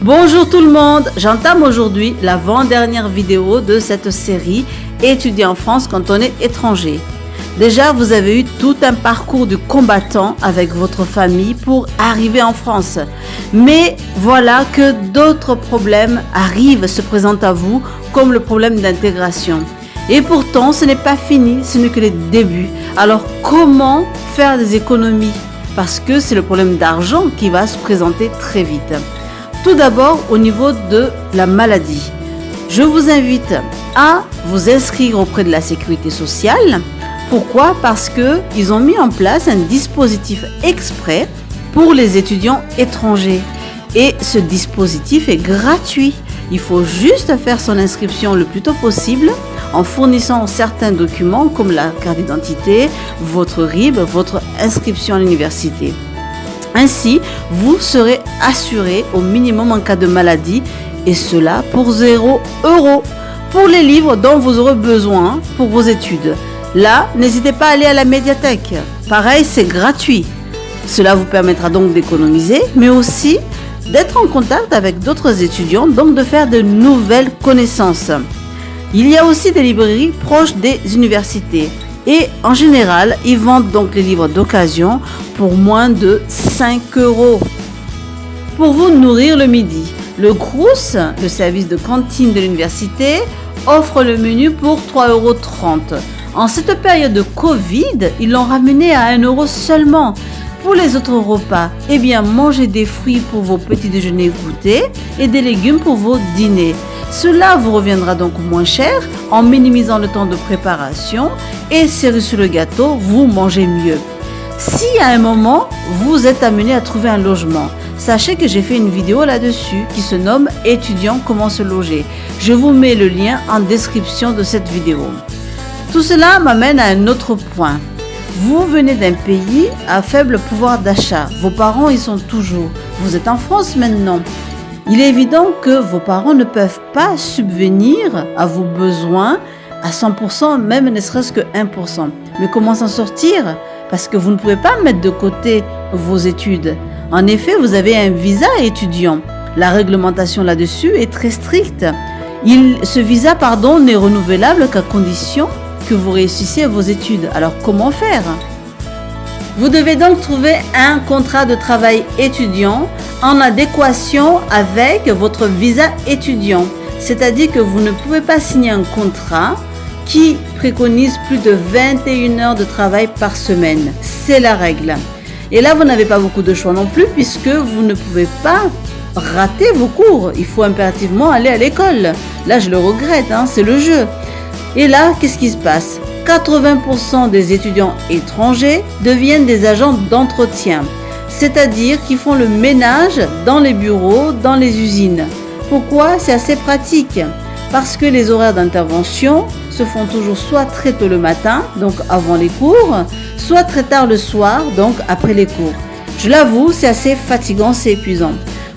Bonjour tout le monde, j'entame aujourd'hui l'avant-dernière vidéo de cette série Étudier en France quand on est étranger. Déjà, vous avez eu tout un parcours du combattant avec votre famille pour arriver en France. Mais voilà que d'autres problèmes arrivent, se présentent à vous, comme le problème d'intégration. Et pourtant, ce n'est pas fini, ce n'est que les débuts. Alors, comment faire des économies? Parce que c'est le problème d'argent qui va se présenter très vite. Tout d'abord, au niveau de la maladie. Je vous invite à vous inscrire auprès de la sécurité sociale. Pourquoi? Parce qu'ils ont mis en place un dispositif exprès pour les étudiants étrangers. Et ce dispositif est gratuit. Il faut juste faire son inscription le plus tôt possible en fournissant certains documents comme la carte d'identité, votre RIB, votre inscription à l'université. Ainsi, vous serez assuré au minimum en cas de maladie et cela pour 0 €. Pour les livres dont vous aurez besoin pour vos études, là, n'hésitez pas à aller à la médiathèque. Pareil, c'est gratuit. Cela vous permettra donc d'économiser, mais aussi d'être en contact avec d'autres étudiants, donc de faire de nouvelles connaissances. Il y a aussi des librairies proches des universités. Et en général, ils vendent donc les livres d'occasion pour moins de 5 €. Pour vous nourrir le midi, le Crous, le service de cantine de l'université, offre le menu pour 3,30 €. En cette période de Covid, ils l'ont ramené à 1 € seulement. Pour les autres repas, eh bien, mangez des fruits pour vos petits déjeuners goûter et des légumes pour vos dîners. Cela vous reviendra donc moins cher en minimisant le temps de préparation et cerise sur le gâteau, vous mangez mieux. Si à un moment, vous êtes amené à trouver un logement, sachez que j'ai fait une vidéo là-dessus qui se nomme « Étudiants, comment se loger ». Je vous mets le lien en description de cette vidéo. Tout cela m'amène à un autre point. Vous venez d'un pays à faible pouvoir d'achat. Vos parents y sont toujours. Vous êtes en France maintenant. Il est évident que vos parents ne peuvent pas subvenir à vos besoins à 100%, même ne serait-ce que 1%. Mais comment s'en sortir? Parce que vous ne pouvez pas mettre de côté vos études. En effet, vous avez un visa étudiant. La réglementation là-dessus est très stricte. Ce visa, n'est renouvelable qu'à condition que vous réussissiez vos études. Alors comment faire? Vous devez donc trouver un contrat de travail étudiant en adéquation avec votre visa étudiant. C'est-à-dire que vous ne pouvez pas signer un contrat qui préconise plus de 21 heures de travail par semaine. C'est la règle. Et là, vous n'avez pas beaucoup de choix non plus puisque vous ne pouvez pas rater vos cours. Il faut impérativement aller à l'école. Là, je le regrette, c'est le jeu. Et là, qu'est-ce qui se passe? 80% des étudiants étrangers deviennent des agents d'entretien, c'est-à-dire qu'ils font le ménage dans les bureaux, dans les usines. Pourquoi? C'est assez pratique, parce que les horaires d'intervention se font toujours soit très tôt le matin, donc avant les cours, soit très tard le soir, donc après les cours. Je l'avoue, c'est assez fatigant, c'est épuisant.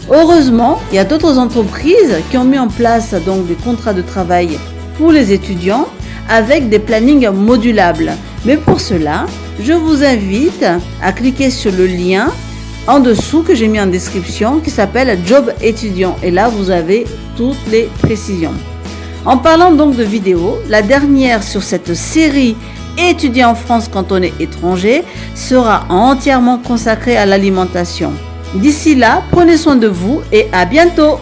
Heureusement, il y a d'autres entreprises qui ont mis en place donc des contrats de travail pour les étudiants avec des plannings modulables. Mais pour cela, je vous invite à cliquer sur le lien en dessous que j'ai mis en description qui s'appelle Job étudiant. Et là, vous avez toutes les précisions. En parlant donc de vidéos, la dernière sur cette série Étudier en France quand on est étranger sera entièrement consacrée à l'alimentation. D'ici là, prenez soin de vous et à bientôt!